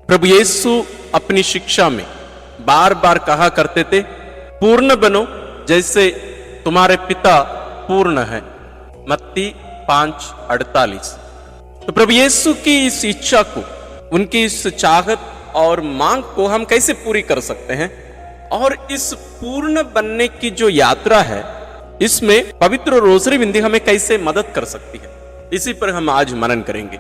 प्रभु यीशु अपनी शिक्षा में बार बार कहा करते थे, पूर्ण बनो जैसे तुम्हारे पिता पूर्ण है। मत्ती 5:48। तो प्रभु यीशु की इस इच्छा को, उनकी इस चाहत और मांग को हम कैसे पूरी कर सकते हैं, और इस पूर्ण बनने की जो यात्रा है, इसमें पवित्र रोजरी बिंदी हमें कैसे मदद कर सकती है, इसी पर हम आज मनन करेंगे।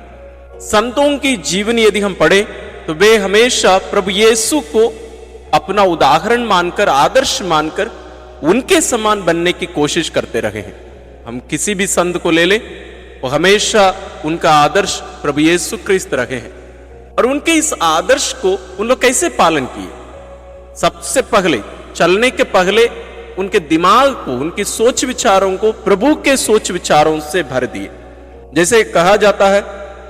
संतों की जीवनी यदि हम पढ़े तो वे हमेशा प्रभु यीशु को अपना उदाहरण मानकर, आदर्श मानकर उनके समान बनने की कोशिश करते रहे हैं। हम किसी भी संत को ले ले, वो हमेशा उनका आदर्श प्रभु यीशु क्रिस्त रहे हैं। और उनके इस आदर्श को उन लोग कैसे पालन किए? सबसे पहले, चलने के पहले उनके दिमाग को, उनकी सोच विचारों को प्रभु के सोच विचारों से भर दिए। जैसे कहा जाता है,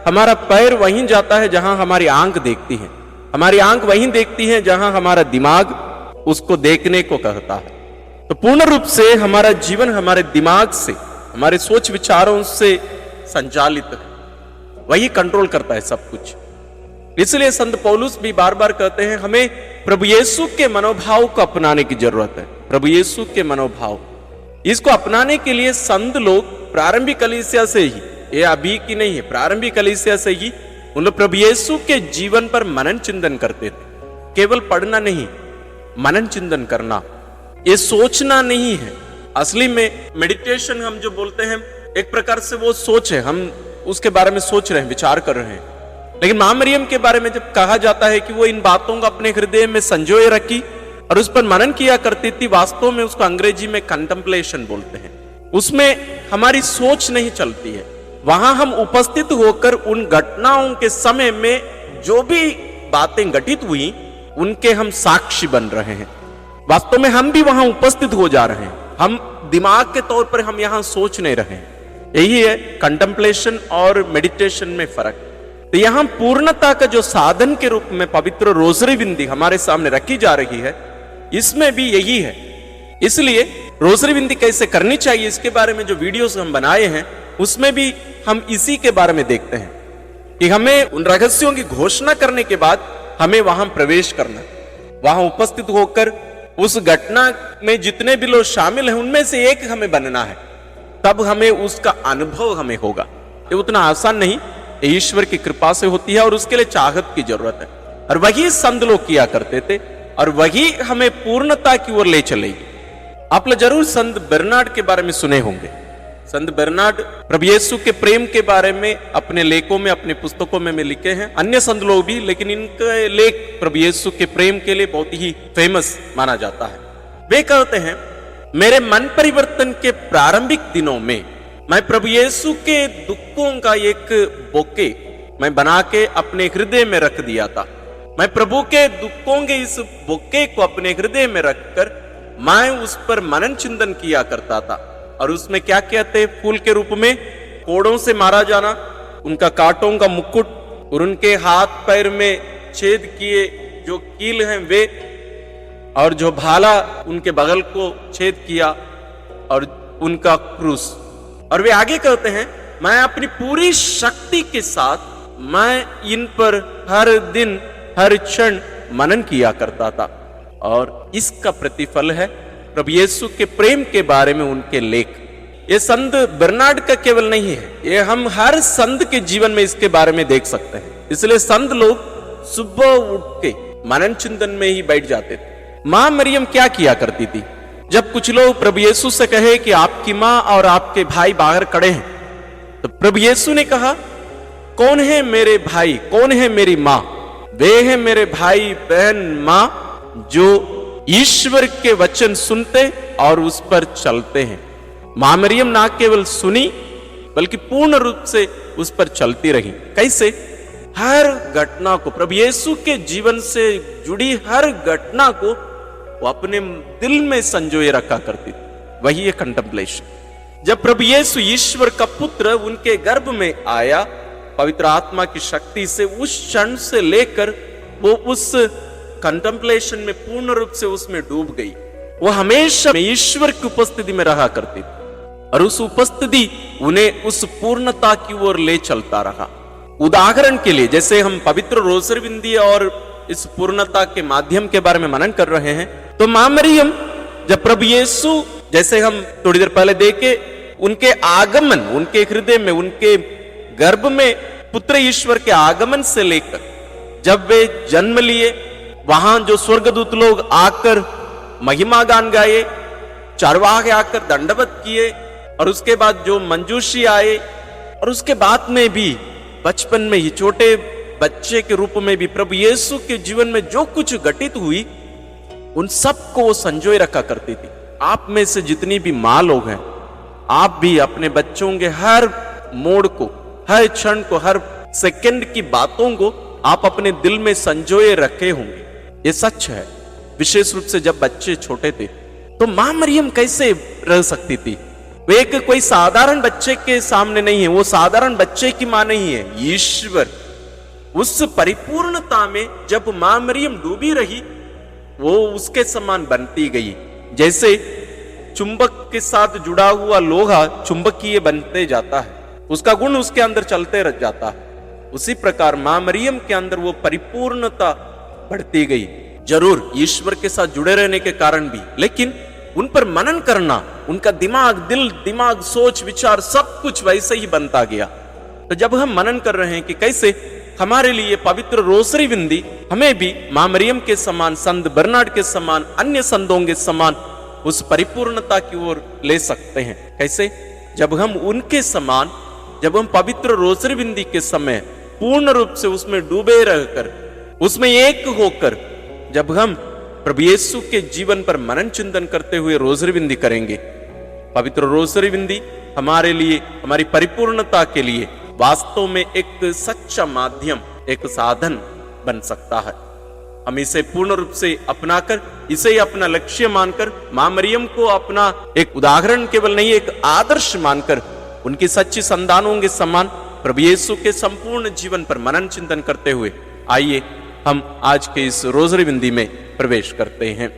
हमारा पैर वहीं जाता है जहां हमारी आंख देखती है, हमारी आंख वहीं देखती है जहां हमारा दिमाग उसको देखने को कहता है। तो पूर्ण रूप से हमारा जीवन हमारे दिमाग से, हमारे सोच विचारों से संचालित है, वही कंट्रोल करता है सब कुछ। इसलिए संत पौलुस भी बार बार कहते हैं, हमें प्रभु यीशु के मनोभाव को अपनाने की जरूरत है। प्रभु यीशु के मनोभाव, इसको अपनाने के लिए संत लोग प्रारंभिक कलीसिया से ही, ये अभी की नहीं है, प्रारंभिक कलीसिया से ही उन लोग प्रभु यीशु के जीवन पर मनन चिंतन करते थे। केवल पढ़ना नहीं, मनन चिंतन करना, ये सोचना नहीं है। असली में मेडिटेशन हम जो बोलते हैं, एक प्रकार से वो सोच है, हम उसके बारे में सोच रहे हैं, विचार कर रहे हैं। लेकिन मां मरियम के बारे में जब कहा जाता है कि वो इन बातों को अपने हृदय में संजोए रखी और उस पर मनन किया करती थी, वास्तव में उसको अंग्रेजी में कंटेम्पलेशन बोलते हैं। उसमें हमारी सोच नहीं चलती है, वहां हम उपस्थित होकर उन घटनाओं के समय में जो भी बातें घटित हुई, उनके हम साक्षी बन रहे हैं। वास्तव में हम भी वहां उपस्थित हो जा रहे हैं, हम दिमाग के तौर पर हम यहां सोच नहीं रहे हैं। यही है कंटेम्पलेशन और मेडिटेशन में फर्क। तो यहां पूर्णता का जो साधन के रूप में पवित्र रोजरी बिंदी हमारे सामने रखी जा रही है, इसमें भी यही है। इसलिए रोजरी बिंदी कैसे करनी चाहिए, इसके बारे में जो वीडियोस हम बनाए हैं, उसमें भी हम इसी के बारे में देखते हैं कि हमें उन रहस्यों की घोषणा करने के बाद हमें वहां प्रवेश करना, वहां उपस्थित होकर उस घटना में जितने भी लोग शामिल हैं उनमें से एक हमें बनना है। तब हमें उसका अनुभव हमें होगा। ये उतना आसान नहीं, ये ईश्वर की कृपा से होती है और उसके लिए चाहत की जरूरत है। और वही संत लोग किया करते थे और वही हमें पूर्णता की ओर ले चलेगी। आप लोग जरूर संत बर्नार्ड के बारे में सुने होंगे। संत बर्नार्ड प्रभु यीशु के प्रेम के बारे में अपने लेखों में, अपने पुस्तकों में लिखे हैं, अन्य संत लोग भी, लेकिन इनके लेख प्रभु यीशु के प्रेम के लिए बहुत ही फेमस माना जाता है। वे कहते हैं, मेरे मन परिवर्तन के प्रारंभिक दिनों में मैं प्रभु यीशु के दुखों का एक बोके मैं बना के अपने हृदय में रख दिया था। मैं प्रभु के दुखों के इस बोके को अपने हृदय में रखकर मैं उस पर मनन चिंतन किया करता था। और उसमें क्या कहते, फूल के रूप में कोड़ों से मारा जाना, उनका कांटों का मुकुट और उनके हाथ पैर में छेद किए जो कील हैं वे, और जो भाला उनके बगल को छेद किया, और उनका क्रूस। और वे आगे कहते हैं, मैं अपनी पूरी शक्ति के साथ मैं इन पर हर दिन हर क्षण मनन किया करता था। और इसका प्रतिफल है प्रभु यीशु के प्रेम के बारे में उनके लेख। ये संत बर्नार्ड का केवल नहीं है, ये हम हर संत के जीवन में इसके बारे में देख सकते हैं। इसलिए संत लोग सुबह उठ के मनन चिंतन में ही बैठ जाते थे। मां मरियम क्या किया करती थी? जब कुछ लोग प्रभु यीशु से कहे कि आपकी मां और आपके भाई बाहर खड़े हैं, तो प्रभु यीशु ने कहा, कौन है मेरे भाई, कौन है मेरी मां? वे हैं मेरे भाई बहन मां जो ईश्वर के वचन सुनते और उस पर चलते हैं। मां मरियम ना केवल सुनी बल्कि पूर्ण रूप से उस पर चलती रही। कैसे? हर घटना को, प्रभु यीशु के जीवन से जुड़ी हर घटना को वो अपने दिल में संजोए रखा करती थी। वही है कंटेम्पलेशन। जब प्रभु यीशु ईश्वर का पुत्र उनके गर्भ में आया, पवित्र आत्मा की शक्ति से, उस क्षण से लेकर वो उस कंटेम्पलेशन में पूर्ण रूप से उसमें डूब गई। वो हमेशा ईश्वर की उपस्थिति में रहा करती थी और उस उपस्थिति उन्हें उस पूर्णता की ओर ले चलता रहा। उदाहरण के लिए, जैसे हम पवित्र रोसरी बिंदी और इस पूर्णता के माध्यम के बारे में मनन कर रहे हैं, तो मां मरियम जब प्रभु यीशु, जैसे हम थोड़ी देर पहले देखे, उनके आगमन, उनके हृदय में, उनके गर्भ में पुत्र ईश्वर के आगमन से लेकर जब वे जन्म लिए, वहां जो स्वर्गदूत लोग आकर महिमा गान गाए, चारवाह आकर दंडवत किए, और उसके बाद जो मंजूषी आए, और उसके बाद में भी बचपन में ही छोटे बच्चे के रूप में भी प्रभु यीशु के जीवन में जो कुछ घटित हुई, उन सबको वो संजोए रखा करती थी। आप में से जितनी भी माँ लोग हैं, आप भी अपने बच्चों के हर मोड़ को, हर क्षण को, हर सेकंड की बातों को आप अपने दिल में संजोए रखे होंगे। ये सच है। विशेष रूप से जब बच्चे छोटे थे, तो मां मरियम कैसे रह सकती थी? वे एक कोई साधारण बच्चे के सामने नहीं है, वो साधारण बच्चे की मां नहीं है, ईश्वर। उस परिपूर्णता में जब मां मरियम डूबी रही, वो उसके समान बनती गई। जैसे चुंबक के साथ जुड़ा हुआ लोहा चुंबकीय बनते जाता है, उसका गुण उसके अंदर चलते रह जाता है, उसी प्रकार मां मरियम के अंदर वो परिपूर्णता बढ़ती गई। जरूर ईश्वर के साथ जुड़े रहने के कारण भी, लेकिन उन पर मनन करना, उनका दिमाग, दिल, दिमाग, सोच, विचार सब कुछ वैसे ही बनता गया। तो जब हम मनन कर रहे हैं कि कैसे हमारे लिए पवित्र रोसरी बिंदी हमें भी मां मरियम के समान, संत बर्नार्ड के समान, अन्य संतों के समान उस परिपूर्णता की ओर ले सकते हैं। कैसे? जब हम उनके समान, जब हम पवित्र रोसरी बिंदी के समय पूर्ण रूप से उसमें डूबे रहकर, उसमें एक होकर, जब हम प्रभु यीशु के जीवन पर मनन चिंतन करते हुए रोसरी बिंदी करेंगे, पवित्र रोसरी बिंदी हमारे लिए, हमारी परिपूर्णता के लिए वास्तव में एक सच्चा माध्यम, एक साधन बन सकता है। हम इसे पूर्ण रूप से अपनाकर, इसे ही अपना लक्ष्य मानकर, मां मरियम को अपना एक उदाहरण केवल नहीं, एक आदर्श मानकर, उनकी सच्ची संतानों के समान प्रभु यीशु के संपूर्ण जीवन पर मनन चिंतन करते हुए आइए हम आज के इस रोसरी बिंदी में प्रवेश करते हैं।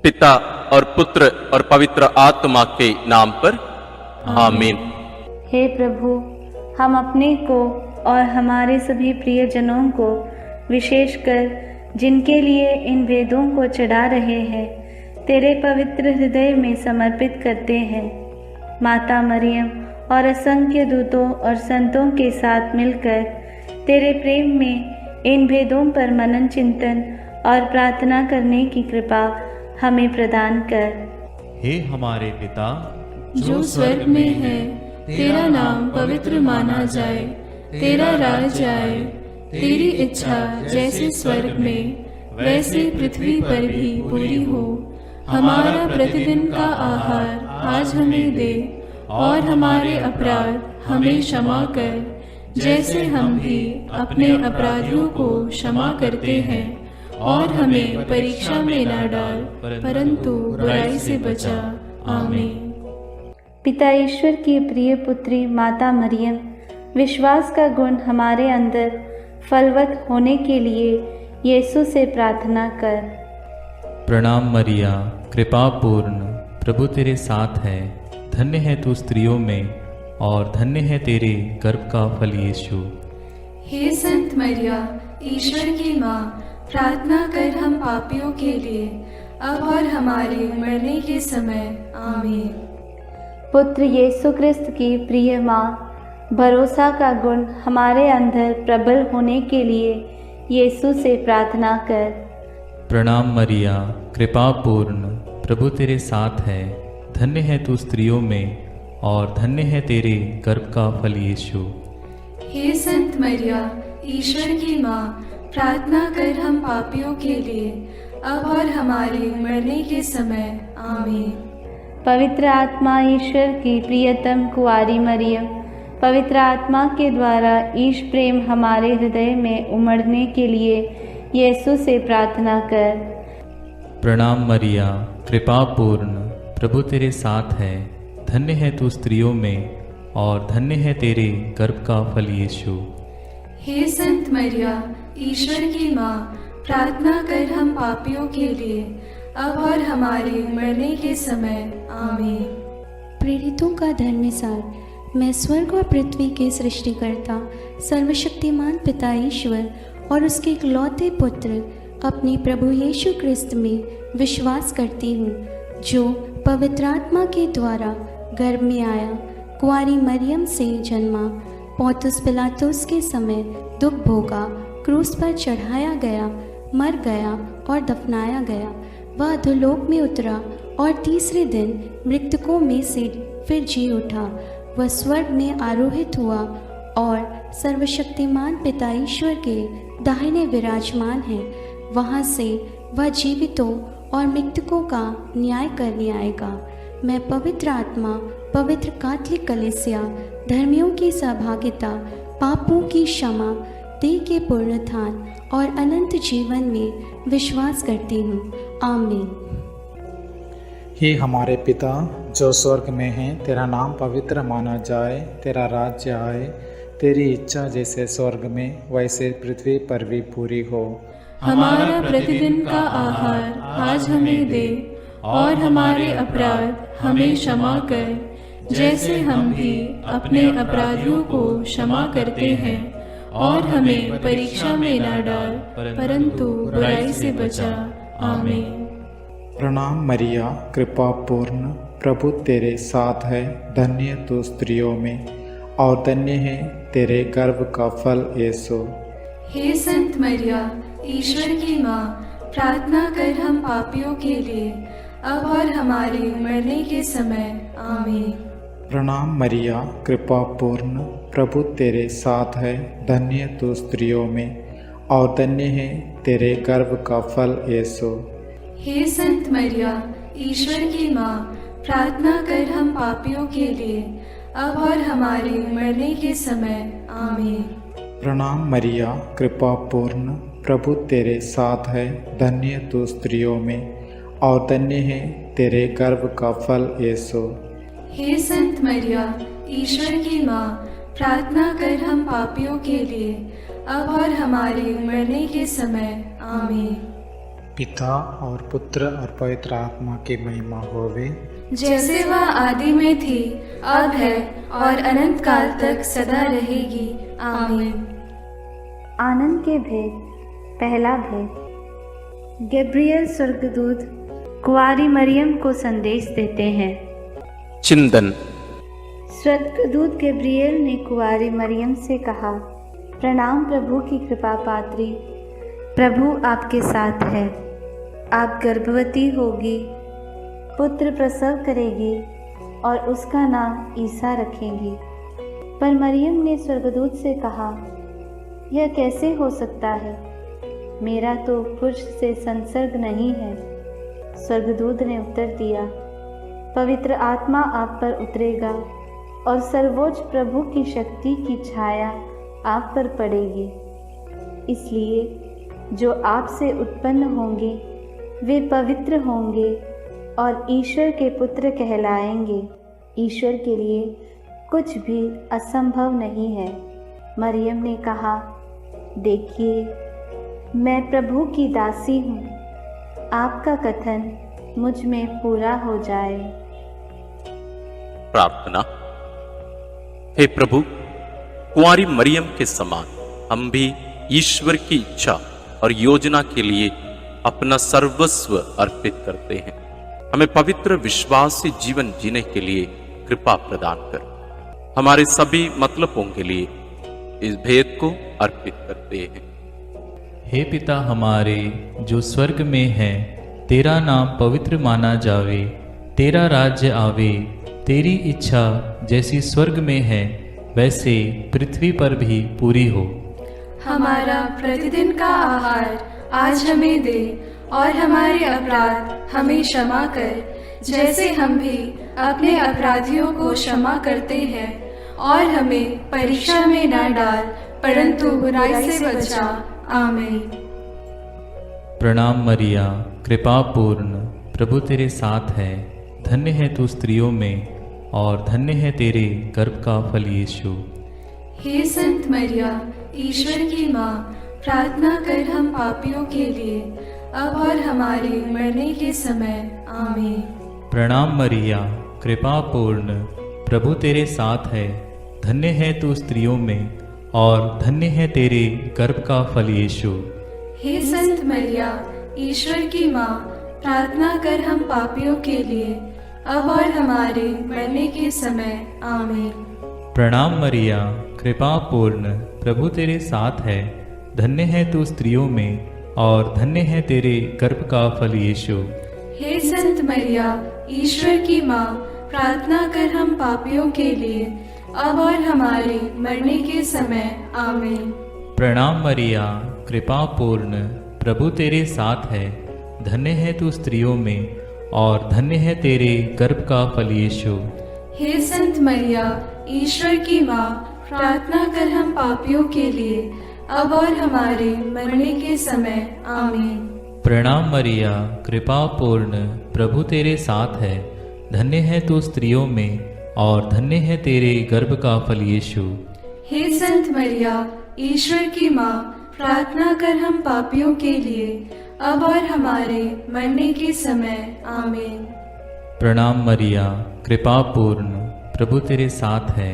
पिता और पुत्र और पवित्र आत्मा के नाम पर आमीन। हे प्रभु, हम अपने को और हमारे सभी प्रियजनों को, विशेषकर जिनके लिए इन वेदों को चढ़ा रहे हैं, तेरे पवित्र हृदय में समर्पित करते हैं। माता मरियम और असंख्य दूतों और संतों के साथ मिलकर तेरे प्रेम में इन भेदों पर मनन चिंतन और प्रार्थना करने की कृपा हमें प्रदान कर। हे हमारे पिता जो स्वर्ग में है, तेरा नाम पवित्र माना जाए, तेरा राज आए, तेरी इच्छा जैसे स्वर्ग में वैसे पृथ्वी पर भी पूरी हो। हमारा प्रतिदिन का आहार आज हमें दे, और हमारे अपराध हमें क्षमा कर, जैसे हम भी अपने अपराधियों को क्षमा करते हैं, और हमें परीक्षा में न डाल, परंतु बुराई से बचा। आमीन। पिता ईश्वर की प्रिय पुत्री माता मरियम, विश्वास का गुण हमारे अंदर फलवत होने के लिए यीशु से प्रार्थना कर। प्रणाम मरिया, कृपा पूर्ण, प्रभु तेरे साथ है, धन्य है तू स्त्रियों में, और धन्य है तेरे गर्भ का फल यीशु। हे संत मरिया, ईश्वर की माँ, प्रार्थना कर हम पापियों के लिए, अब और हमारे मरने के समय। आमीन। पुत्र यीशु क्रिस्त की प्रिय माँ, भरोसा का गुण हमारे अंदर प्रबल होने के लिए यीशु से प्रार्थना कर। प्रणाम मरिया, कृपा पूर्ण, प्रभु तेरे साथ है, धन्य है तू स्त्रियों में, और धन्य है तेरे गर्भ का फल यीशु। हे संत मरिया, ईश्वर की माँ, प्रार्थना कर हम पापियों के लिए, अब और हमारे मरने के समय। आमीन। पवित्र आत्मा ईश्वर की प्रियतम कुआरी मरियम, पवित्र आत्मा के द्वारा ईश प्रेम हमारे हृदय में उमड़ने के लिए यीशु से प्रार्थना कर। प्रणाम मरिया, कृपा पूर्ण, प्रभु तेरे साथ है। धन्य है तू स्त्रियों में और धन्य है तेरे गर्भ का फल यीशु। हे संत मरिया, ईश्वर की माँ, प्रार्थना कर हम पापियों के लिए, अब और हमारे मरने के समय। आमीन। प्रेरितों का धर्मसार। मैं स्वर्ग और पृथ्वी के सृष्टिकर्ता सर्वशक्तिमान पिता ईश्वर और उसके इकलौते पुत्र अपने प्रभु यीशु क्रिस्त में विश्वास करती हूँ, जो पवित्र आत्मा के द्वारा गर्भ में आया, कुंवारी मरियम से जन्मा, पौंतुस पिलातुस के समय दुख भोगा, क्रूस पर चढ़ाया गया, मर गया और दफनाया गया। वह अधोलोक में उतरा और तीसरे दिन मृतकों में से फिर जी उठा। वह स्वर्ग में आरोहित हुआ और सर्वशक्तिमान पिता ईश्वर के दाहिने विराजमान है। वहाँ से वह जीवितों और मृतकों का न्याय करने आएगा। मैं पवित्र आत्मा, पवित्र कैथोलिक कलीसिया, धर्मियों की सहभागिता, पापों की क्षमा, देह के पुनरुत्थान और अनंत जीवन में विश्वास करती हूँ। आमीन। हे हमारे पिता जो स्वर्ग में है, तेरा नाम पवित्र माना जाए, तेरा राज्य आए, तेरी इच्छा जैसे स्वर्ग में वैसे पृथ्वी पर भी पूरी हो। हमारा प्रतिदिन का आहार आज हमें दे और हमारे अपराध हमें क्षमा कर, जैसे हम भी अपने अपराधियों को क्षमा करते हैं, और हमें परीक्षा में न डाल, परंतु बुराई से बचा। आमीन। प्रणाम मरिया, कृपा पूर्ण, प्रभु तेरे साथ है। धन्य तू स्त्रियों में और धन्य है तेरे गर्भ का फल यीशु। हे संत मरिया, ईश्वर की माँ, प्रार्थना कर हम पापियों के लिए, अब और हमारे मरने के समय। आमीन। प्रणाम मरिया, कृपा पूर्ण, प्रभु तेरे साथ है। धन्य तू स्त्रियों में और धन्य है तेरे गर्भ का फल यीशु। हे संत मरिया, ईश्वर की माँ, प्रार्थना कर हम पापियों के लिए, अब और हमारे मरने के समय। आमीन। प्रणाम मरिया, कृपा पूर्ण, प्रभु तेरे साथ है। धन्य तू स्त्रियों में और धन्य है तेरे गर्भ का फल यीशु। हे संत मरिया, ईश्वर की माँ, प्रार्थना कर हम पापियों के लिए, अब और हमारे मरने के समय। आमीन। पिता और पुत्र और पवित्र आत्मा की महिमा होवे, जैसे वह आदि में थी, अब है और अनंत काल तक सदा रहेगी। आमीन। आनंद के भेद। पहला भेद। गैब्रियल स्वर्गदूत कुंवारी मरियम को संदेश देते हैं। चिंतन। स्वर्गदूत गैब्रियल ने कुंवारी मरियम से कहा, प्रणाम प्रभु की कृपा पात्री, प्रभु आपके साथ है। आप गर्भवती होगी, पुत्र प्रसव करेगी और उसका नाम ईसा रखेंगी। पर मरियम ने स्वर्गदूत से कहा, यह कैसे हो सकता है? मेरा तो पुरुष से संसर्ग नहीं है। स्वर्गदूत ने उत्तर दिया, पवित्र आत्मा आप पर उतरेगा और सर्वोच्च प्रभु की शक्ति की छाया आप पर पड़ेगी। इसलिए जो आपसे उत्पन्न होंगे वे पवित्र होंगे और ईश्वर के पुत्र कहलाएंगे। ईश्वर के लिए कुछ भी असंभव नहीं है। मरियम ने कहा, देखिए, मैं प्रभु की दासी हूँ, आपका कथन मुझ में पूरा हो जाए। प्रार्थना। हे प्रभु, कुंवारी मरियम के समान हम भी ईश्वर की इच्छा और योजना के लिए अपना सर्वस्व अर्पित करते हैं। हमें पवित्र विश्वास से जीवन जीने के लिए कृपा प्रदान कर। हमारे सभी मतलबों के लिए इस भेद को अर्पित करते हैं। हे पिता हमारे जो स्वर्ग में है, तेरा नाम पवित्र माना जावे, तेरा राज्य आवे, तेरी इच्छा जैसी स्वर्ग में है वैसे पृथ्वी पर भी पूरी हो। हमारा प्रतिदिन का आहार आज हमें दे और हमारे अपराध हमें क्षमा कर, जैसे हम भी अपने अपराधियों को क्षमा करते हैं, और हमें परीक्षा में न डाल, परंतु बुराई से बचा। आमीन। प्रणाम मरिया, कृपा पूर्ण, प्रभु तेरे साथ है। धन्य है तू स्त्रियों में और धन्य है तेरे गर्भ का फल यीशु। हे संत मरिया, ईश्वर की माँ, प्रार्थना कर हम पापियों के लिए, अब और हमारे मरने के समय। आमीन। प्रणाम मरिया, कृपा पूर्ण, प्रभु तेरे साथ है। धन्य है तू स्त्रियों में और धन्य है तेरे गर्भ का फल यीशु। हे संत मरिया, ईश्वर की माँ, प्रार्थना कर हम पापियों के लिए, अब और हमारे मरने के समय। आमीन। प्रणाम मरिया, कृपा पूर्ण, प्रभु तेरे साथ है। धन्य है तू स्त्रियों में और धन्य है तेरे गर्भ का फल यीशु। हे संत मरिया, ईश्वर की माँ, प्रार्थना कर हम पापियों के लिए, अब और हमारे मरने के समय। आमीन। प्रणाम मरिया, कृपा पूर्ण, प्रभु तेरे साथ है। धन्य है तू स्त्रियों में और धन्य है तेरे गर्भ का फल यीशु। हे संत मरिया, ईश्वर की माँ, प्रार्थना कर हम पापियों के लिए, अब और हमारे मरने के समय। आमीन। प्रणाम मरिया, कृपा पूर्ण, प्रभु तेरे साथ है। धन्य है तू स्त्रियों में और धन्य है तेरे गर्भ का फल यीशु। हे संत मरिया, ईश्वर की माँ, प्रार्थना कर हम पापियों के लिए, अब और हमारे मरने के समय। आमीन। प्रणाम मरिया, कृपा पूर्ण, प्रभु तेरे साथ है।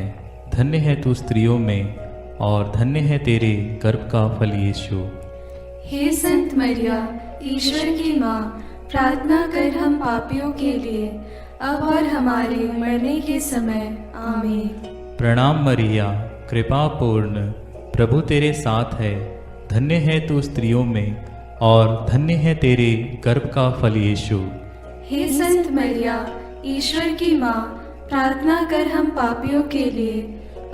धन्य है तू स्त्रियों में और धन्य है तेरे गर्भ का फल यीशु। हे संत मरिया, ईश्वर की माँ, प्रार्थना कर हम पापियों के लिए, अब और हमारे मरने के समय। आमीन। प्रणाम मरिया, कृपा पूर्ण, प्रभु तेरे साथ है। धन्य है तू स्त्रियों में और धन्य है तेरे गर्भ का फल यीशु। हे संत मरिया, ईश्वर की माँ, प्रार्थना कर हम पापियों के लिए,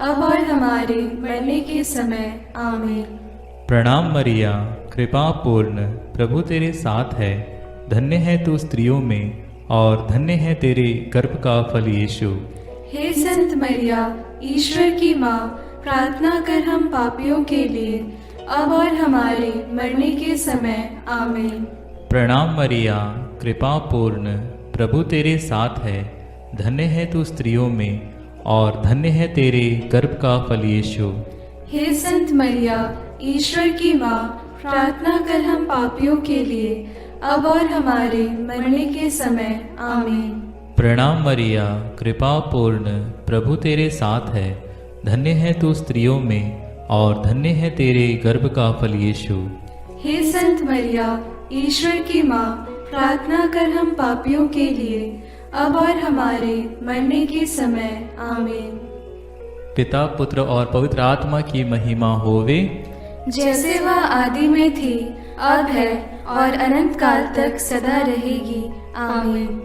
अब और हमारे मरने के समय। आमीन। प्रणाम मरिया, कृपा पूर्ण, प्रभु तेरे साथ है। धन्य है तू स्त्रियों में और धन्य है तेरे गर्भ का फल यीशु। हे संत मरिया, ईश्वर की माँ, प्रार्थना कर हम पापियों के लिए, अब और हमारे मरने के समय। आमीन। प्रणाम मरिया, कृपा पूर्ण, प्रभु तेरे साथ है। धन्य है तू स्त्रियों में और धन्य है तेरे गर्भ का फल यीशु। हे संत मरिया, ईश्वर की माँ, प्रार्थना कर हम पापियों के लिए, अब और हमारे मरने के समय। आमीन। प्रणाम मरिया, कृपा पूर्ण, प्रभु तेरे साथ है। धन्य है तू स्त्रियों में और धन्य है तेरे गर्भ का फल यीशु। हे संत मरिया, ईश्वर की माँ, प्रार्थना कर हम पापियों के लिए, अब और हमारे मरने के समय। आमीन। पिता, पुत्र और पवित्र आत्मा की महिमा होवे, जैसे वह आदि में थी, अब है और अनंत काल तक सदा रहेगी। आमीन।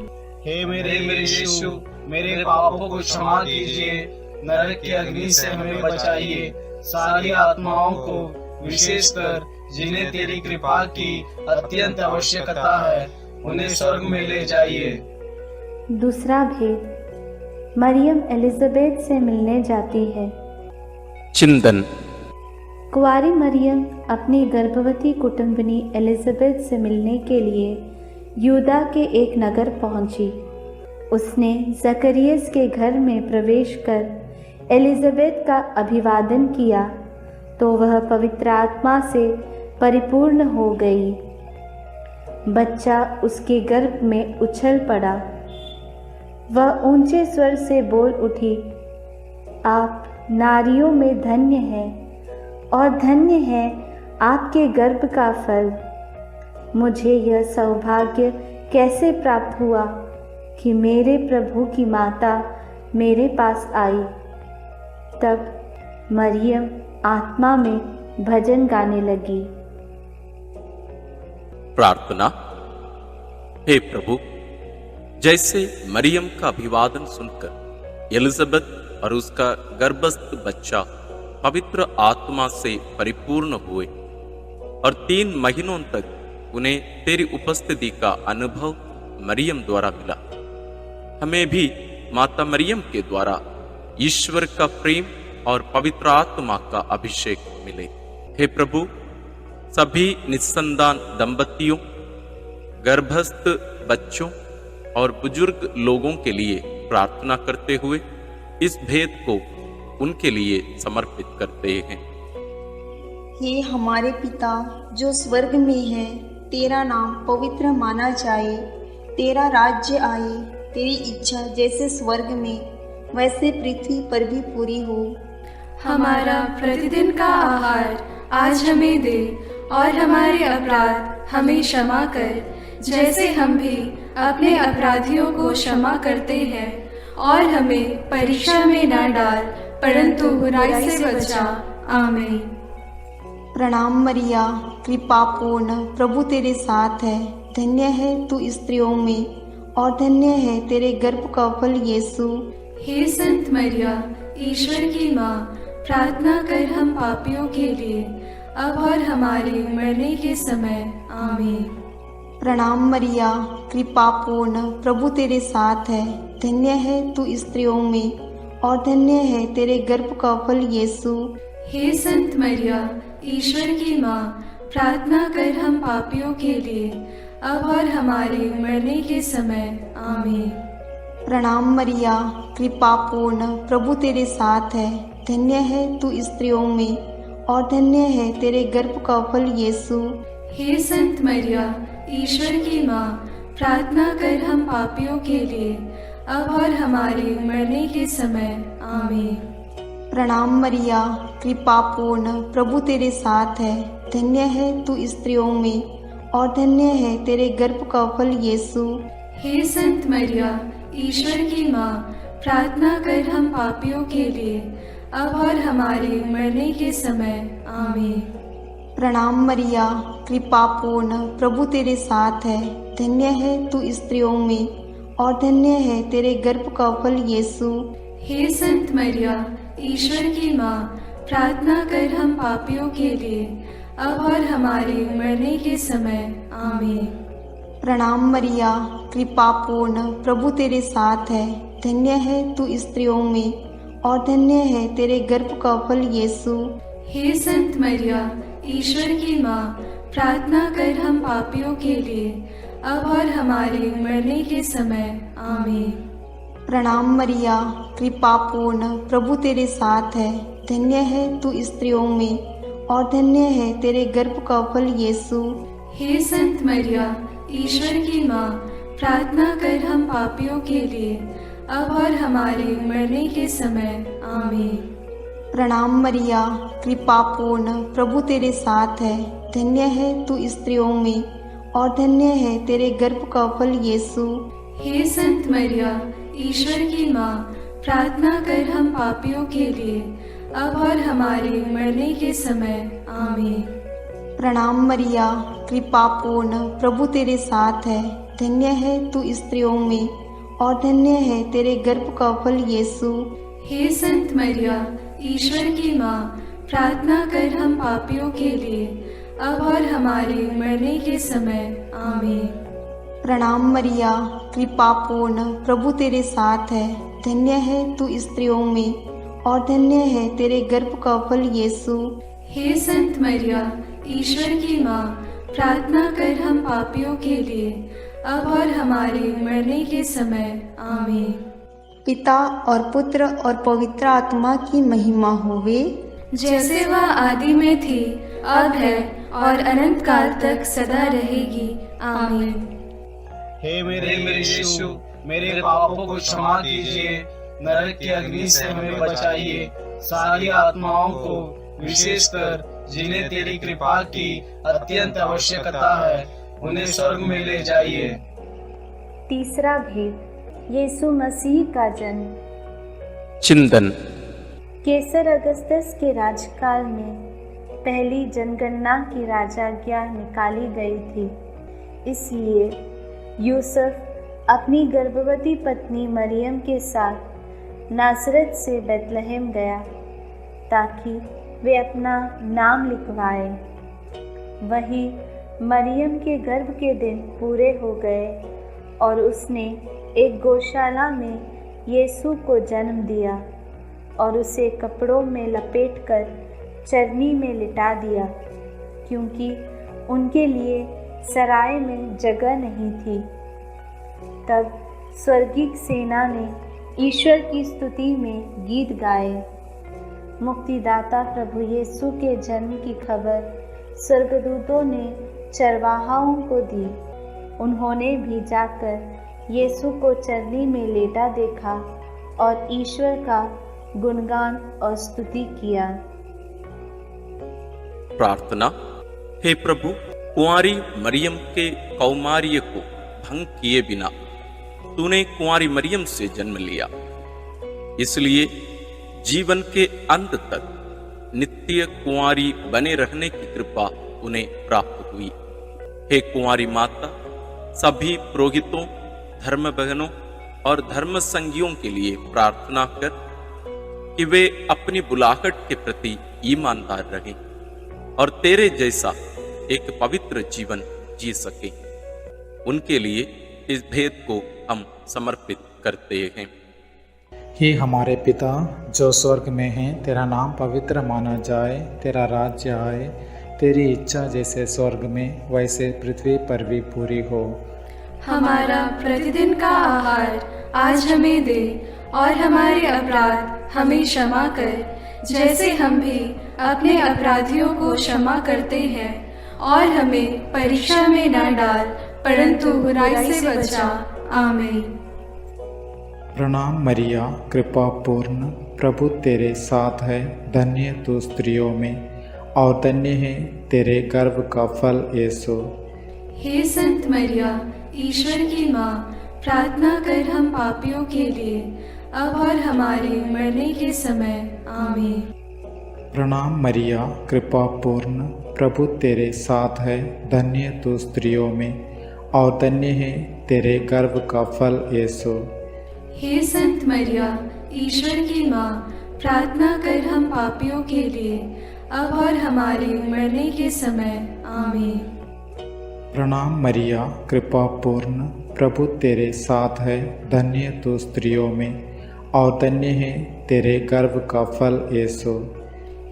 हे मेरे यीशु, मेरे पापों को क्षमा कीजिए, नरक की अग्नि से हमें बचाइए, सारी आत्माओं को, विशेषकर जिन्हें तेरी कृपा की अत्यंत आवश्यकता है, उन्हें स्वर्ग में ले जाइए। दूसरा भेद, मरियम एलिजाबेथ से मिलने जाती है। चिंतन। कुंवारी मरियम अपनी गर्भवती कुटुंबनी एलिजाबेथ से मिलने के लिए यूदा के एक नगर पहुंची। उसने जकरियस के घर में प्रवेश कर एलिजाबेथ का अभिवादन किया तो वह पवित्र आत्मा से परिपूर्ण हो गई। बच्चा उसके गर्भ में उछल पड़ा। वह ऊंचे स्वर से बोल उठी, आप नारियों में धन्य हैं और धन्य है आपके गर्भ का फल। मुझे यह सौभाग्य कैसे प्राप्त हुआ कि मेरे प्रभु की माता मेरे पास आई। तब मरियम आत्मा में भजन गाने लगी। प्रार्थना। हे प्रभु, जैसे मरियम का अभिवादन सुनकर एलिजाबेथ और उसका गर्भस्थ बच्चा पवित्र आत्मा से परिपूर्ण हुए और 3 महीनों तक उन्हें तेरी उपस्थिति का अनुभव मरियम द्वारा मिला, हमें भी माता मरियम के द्वारा ईश्वर का प्रेम और पवित्र आत्मा का अभिषेक मिले। हे प्रभु, सभी निस्संतान दंपतियों, गर्भस्थ बच्चों और बुजुर्ग लोगों के लिए प्रार्थना करते हुए इस भेद को उनके लिए समर्पित करते हैं। हे हमारे पिता जो स्वर्ग में है, तेरा नाम पवित्र माना जाए, तेरा राज्य आए, तेरी इच्छा जैसे स्वर्ग में वैसे पृथ्वी पर भी पूरी हो। हमारा प्रतिदिन का आहार आज हमें दे, और हमारे अपराध हमें क्षमा कर, जैसे हम भी अपने अपराधियों को क्षमा करते हैं, और हमें परीक्षा में न डाल, परंतु बुराई से बचा। आमीन। प्रणाम मरिया, कृपा पूर्ण, प्रभु तेरे साथ है, धन्य है तू स्त्रियों में, और धन्य है तेरे गर्भ का फल यीशु। हे संत मरिया, ईश्वर की माँ, प्रार्थना कर हम पापियों के लिए, अब और हमारे मरने के समय। आमीन। प्रणाम मरिया, कृपा पूर्ण, प्रभु तेरे साथ है, धन्य है तू स्त्रियों में, और धन्य है तेरे गर्भ का फल यीशु। हे संत मरिया, ईश्वर की माँ, प्रार्थना कर हम पापियों के लिए, अब और हमारे मरने के समय। आमीन। प्रणाम मरिया, कृपा पूर्ण, प्रभु तेरे साथ है, धन्य है तू स्त्रियों में, और धन्य है तेरे गर्भ का फल यीशु। हे संत मरिया, ईश्वर की माँ, प्रार्थना कर हम पापियों के लिए, अब और हमारे मरने के समय। आमीन। प्रणाम मरिया, कृपा पूर्ण, प्रभु तेरे साथ है, धन्य है तू स्त्रियों में, और धन्य है तेरे गर्भ का फल यीशु। हे संत मरिया, ईश्वर की माँ, प्रार्थना कर हम पापियों के लिए, अब और हमारे मरने के समय। आमीन। प्रणाम मरिया, कृपा पूर्ण, प्रभु तेरे साथ है, धन्य है तू स्त्रियों में, और धन्य है तेरे गर्भ का फल यीशु। हे संत मरिया, ईश्वर की माँ, प्रार्थना कर हम पापियों के लिए, अब और हमारे मरने के समय। आमीन। प्रणाम मरिया, कृपा पूर्ण, प्रभु तेरे साथ है, धन्य है तू स्त्रियों में, और धन्य है तेरे गर्भ का फल यीशु। हे संत मरिया, ईश्वर की माँ, प्रार्थना कर हम पापियों के लिए, अब और हमारे मरने के समय। आमीन। प्रणाम मरिया, कृपा पूर्ण, प्रभु तेरे साथ है, धन्य है तू स्त्रियों में, और धन्य है तेरे गर्भ का फल यीशु। हे संत मरिया, ईश्वर की माँ, प्रार्थना कर हम पापियों के लिए, अब और हमारे मरने के समय। आमीन। प्रणाम मरिया, कृपा पूर्ण, प्रभु तेरे साथ है, धन्य है तू स्त्रियों में, और धन्य है तेरे गर्भ का फल यीशु। हे संत मरिया, ईश्वर की माँ, प्रार्थना कर हम पापियों के लिए, अब और हमारे मरने के समय। आमीन। प्रणाम मरिया, कृपा पूर्ण, प्रभु तेरे साथ है, धन्य है तू स्त्रियों में, और धन्य है तेरे गर्भ का फल यीशु। हे संत मरिया, ईश्वर की माँ, प्रार्थना कर हम पापियों के लिए, अब और हमारे मरने के समय। आमीन। प्रणाम मरिया, कृपा पूर्ण, प्रभु तेरे साथ है, धन्य है तू स्त्रियों में, और धन्य है तेरे गर्भ का फल यीशु। हे संत मरिया, ईश्वर की माँ, प्रार्थना कर हम पापियों के लिए, अब और हमारे मरने के समय। आमीन। पिता और पुत्र और पवित्र आत्मा की महिमा होवे, जैसे वह आदि में थी, अब है, और अनंत काल तक सदा रहेगी। आमीन। हे मेरे यीशु, मेरे पापों को क्षमा कीजिए, नरक की अग्नि से हमें बचाइए, सारी आत्माओं को, विशेषकर जिन्हें तेरी कृपा की अत्यंत आवश्यकता है, उन्हें स्वर्ग में ले जाइए। तीसरा भेद, यीशु मसीह का जन्म। चिंतन। केसर अगस्तस के राजकाल में पहली जनगणना की राजाज्ञा निकाली गई थी, इसलिए यूसुफ अपनी गर्भवती पत्नी मरियम के साथ नासरत से बेतलहम गया ताकि वे अपना नाम लिखवाए। वहीं मरियम के गर्भ के दिन पूरे हो गए और उसने एक गौशाला में यीशु को जन्म दिया। और उसे कपड़ों में लपेटकर चरनी में लिटा दिया, क्योंकि उनके लिए सराय में जगह नहीं थी। तब स्वर्गीय सेना ने ईश्वर की स्तुति में गीत गाए। मुक्तिदाता प्रभु यीशु के जन्म की खबर स्वर्गदूतों ने चरवाहाओं को दी। उन्होंने भी जाकर यीशु को चरनी में लेटा देखा और ईश्वर का गुणगान और स्तुति किया। प्रार्थना। हे प्रभु, कुंवारी मरियम के कौमार्य को भंग किए बिना तूने कुंवारी मरियम से जन्म लिया, इसलिए जीवन के अंत तक नित्य कुंवारी बने रहने की कृपा उन्हें प्राप्त हुई। हे कुंवारी माता, सभी पुरोहितों, धर्म बहनों और धर्म संगियों के लिए प्रार्थना कर कि वे अपनी बुलाहट के प्रति ईमानदार रहें और तेरे जैसा एक पवित्र जीवन जी सकें। उनके लिए इस भेद को हम समर्पित करते हैं। हे हमारे पिता जो स्वर्ग में है, तेरा नाम पवित्र माना जाए, तेरा राज्य आए, तेरी इच्छा जैसे स्वर्ग में वैसे पृथ्वी पर भी पूरी हो। हमारा प्रतिदिन का आहार आज हमें दे, और हमारे अपराध हमें क्षमा कर, जैसे हम भी अपने अपराधियों को क्षमा करते हैं, और हमें परीक्षा में न डाल, परंतु बुराई से बचा। आमीन। प्रणाम मरिया, कृपा पूर्ण, प्रभु तेरे साथ है, धन्य तू स्त्रियों में और धन्य है तेरे गर्भ का फल यीशु। हे संत मरिया, ईश्वर की माँ, प्रार्थना कर हम पापियों के लिए, अब और हमारे मरने के समय। आमीन। प्रणाम मरिया, कृपा पूर्ण, प्रभु तेरे साथ है, धन्य तू स्त्रियों में और धन्य है तेरे गर्भ का फल यीशु। हे संत मरिया, ईश्वर की माँ, प्रार्थना कर हम पापियों के लिए, अब और हमारे मरने के समय। आमीन। प्रणाम मरिया, कृपा पूर्ण, प्रभु तेरे साथ है, धन्य तू स्त्रियों में और धन्य है तेरे गर्भ का फल यीशु।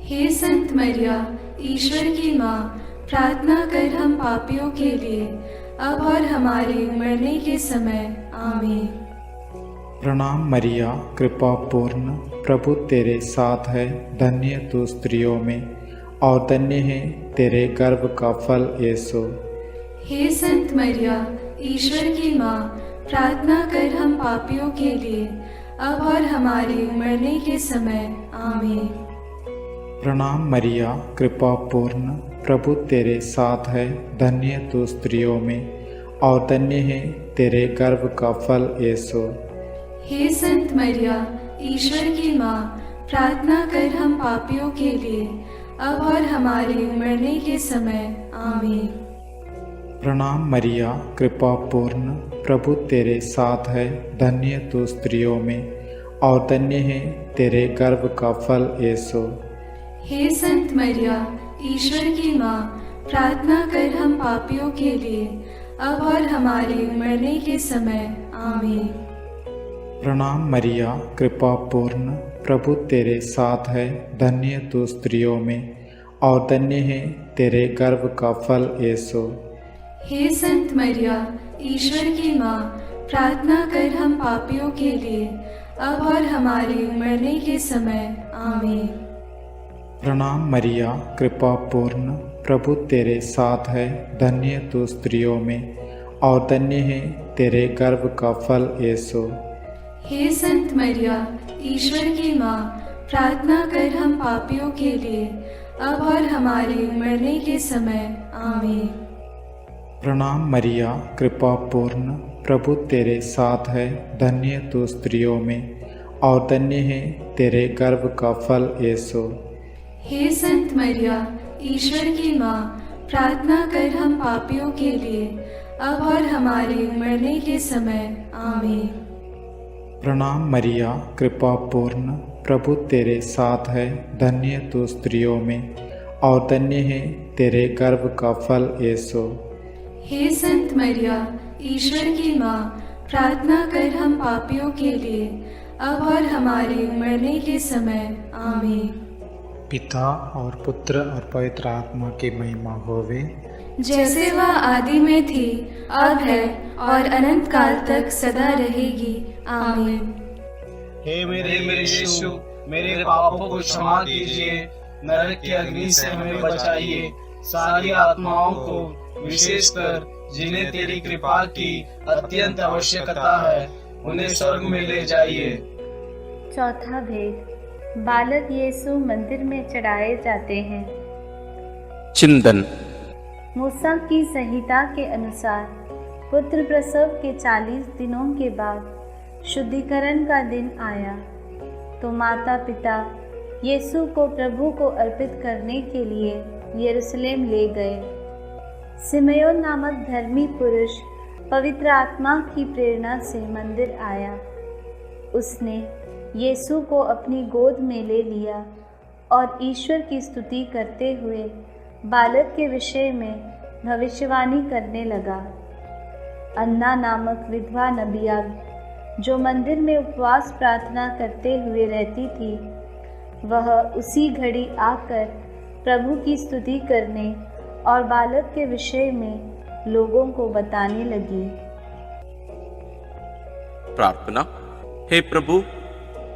हे संत मरिया, ईश्वर की माँ, प्रार्थना कर हम पापियों के लिए, अब और हमारे मरने के समय। आमीन। प्रणाम मरिया, कृपा पूर्ण, प्रभु तेरे साथ है, धन्य तू स्त्रियों में और धन्य है तेरे गर्भ का फल यीशु। हे संत मरिया, ईश्वर की माँ, प्रार्थना कर हम पापियों के लिए, अब और हमारे मरने के समय। आमीन। प्रणाम मरिया, कृपा पूर्ण, प्रभु तेरे साथ है, धन्य तू स्त्रियों में और धन्य है तेरे गर्भ का फल यीशु। हे संत मरिया, ईश्वर की माँ, प्रार्थना कर हम पापियों के लिए, अब और हमारे मरने के समय। आमीन। प्रणाम मरिया, कृपा पूर्ण, प्रभु तेरे साथ है, धन्य तू स्त्रियों में और धन्य है तेरे गर्भ का फल यीशु। हे संत मरिया, ईश्वर की माँ, प्रार्थना कर हम पापियों के लिए, अब और हमारे मरने के समय। आमीन। प्रणाम मरिया, कृपा पूर्ण, प्रभु तेरे साथ है, धन्य तू स्त्रियों में और धन्य है तेरे गर्भ का फल यीशु। हे संत मरिया, ईश्वर की माँ, प्रार्थना कर हम पापियों के लिए, अब और हमारे मरने के समय। आमीन। प्रणाम मरिया, कृपा पूर्ण, प्रभु तेरे साथ है, धन्य तू स्त्रियों में और धन्य है तेरे गर्भ का फल यीशु। हे संत मरिया, ईश्वर की माँ, प्रार्थना कर हम पापियों के लिए, अब और हमारे मरने के समय। आमीन। प्रणाम मरिया, कृपा पूर्ण, प्रभु तेरे साथ है, धन्य तू स्त्रियों में और धन्य है तेरे गर्भ का फल यीशु। हे संत मरिया, ईश्वर की माँ, प्रार्थना कर हम पापियों के लिए, अब और हमारे मरने के समय। आमीन। प्रणाम मरिया, कृपा पूर्ण, प्रभु तेरे साथ है, धन्य तू स्त्रियों में और धन्य है तेरे गर्भ का फल यीशु। हे संत मरिया, ईश्वर की माँ, प्रार्थना कर हम पापियों के लिए, अब और हमारे मरने के समय आमीन। पिता और पुत्र और पवित्र आत्मा की महिमा होवे, जैसे वह आदि में थी, अब है और अनंत काल तक सदा रहेगी। आमीन। हे मेरे यीशु, मेरे पापों को क्षमा कीजिए, नरक की अग्नि से हमें बचाइए, सारी आत्माओं को विशेषकर जिन्हें तेरी कृपा की अत्यंत आवश्यकता है उन्हें स्वर्ग में ले जाइए। चौथा भेद, बालक यीशु मंदिर में चढ़ाए जाते हैं। चिंतन। मूसा की संहिता के अनुसार पुत्र प्रसव के 40 दिनों के बाद शुद्धिकरण का दिन आया तो माता पिता यीशु को प्रभु को अर्पित करने के लिए यरूशलेम ले गए। सिमयोन नामक धर्मी पुरुष पवित्र आत्मा की प्रेरणा से मंदिर आया। उसने यीशु को अपनी गोद में ले लिया और ईश्वर की स्तुति करते हुए बालक के विषय में भविष्यवाणी करने लगा। अन्ना नामक विधवा नबिया जो मंदिर में उपवास प्रार्थना करते हुए रहती थी, वह उसी घड़ी आकर प्रभु की स्तुति करने और बालक के विषय में लोगों को बताने लगी। प्रार्थना। हे प्रभु,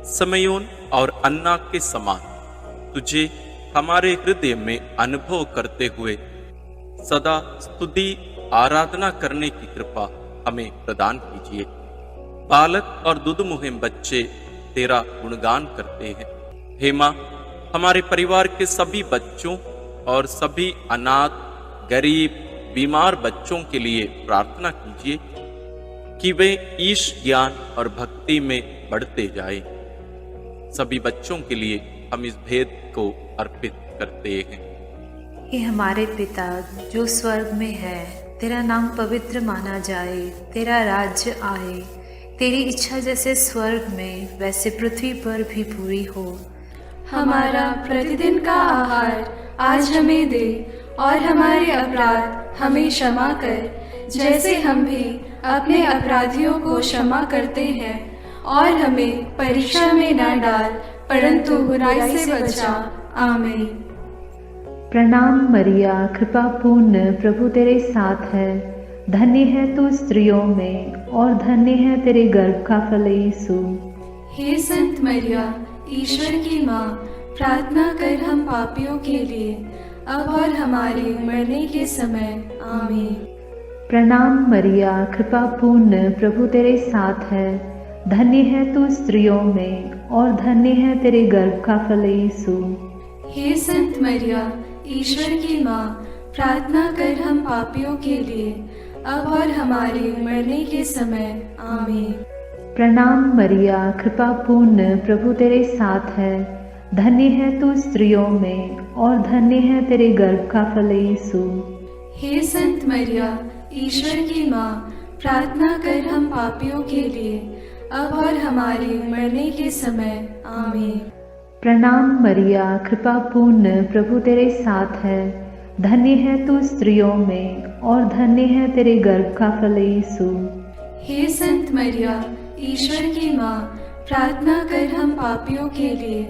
समयोन और अन्ना के समान तुझे हमारे हृदय में अनुभव करते हुए सदा स्तुति आराधना करने की कृपा हमें प्रदान कीजिए। बालक और दुधमुहे बच्चे तेरा गुणगान करते हैं। हे माँ, हमारे परिवार के सभी बच्चों और सभी अनाथ, गरीब, बीमार बच्चों के लिए प्रार्थना कीजिए कि वे ईश ज्ञान और भक्ति में बढ़ते जाएं। सभी बच्चों के लिए हम इस भेद को अर्पित करते हैं। हे हमारे पिता जो स्वर्ग में है, तेरा नाम पवित्र माना जाए, तेरा राज्य आए, तेरी इच्छा जैसे स्वर्ग में वैसे पृथ्वी पर भी पूरी हो। हमारा प्रतिदिन का आहार आज हमें दे और हमारे अपराध हमें क्षमा कर, जैसे हम भी अपने अपराधियों को क्षमा करते हैं, और हमें परीक्षा में न डाल परंतु बुराई से बचा। आमीन। प्रणाम मरिया, कृपा पूर्ण, प्रभु तेरे साथ है। धन्य है तू स्त्रियों में और धन्य है तेरे गर्भ का फल यीशु। हे संत मरिया, ईश्वर की माँ, प्रार्थना कर हम पापियों के लिए, अब और हमारे मरने के समय। आमीन। प्रणाम मरिया, कृपा पूर्ण, प्रभु तेरे साथ है। धन्य है तू स्त्रियों में और धन्य है तेरे गर्भ का फल यीशु। हे संत मरिया, ईश्वर की माँ, प्रार्थना कर हम पापियों के लिए, अब और हमारे मरने के समय। आमीन। प्रणाम मरिया, कृपा पूर्ण, प्रभु तेरे साथ है। धन्य है तू स्त्रियों में और धन्य है तेरे गर्भ का फल यीशु। हे संत मरिया, ईश्वर की माँ, प्रार्थना कर हम पापियों के लिए, अब और हमारे मरने के समय। आमीन। प्रणाम मरिया, कृपा पूर्ण, प्रभु तेरे साथ है। धन्य है तू स्त्रियों में और धन्य है तेरे गर्भ का फल यीशु। हे संत मरिया, ईश्वर की माँ, प्रार्थना कर हम पापियों के लिए,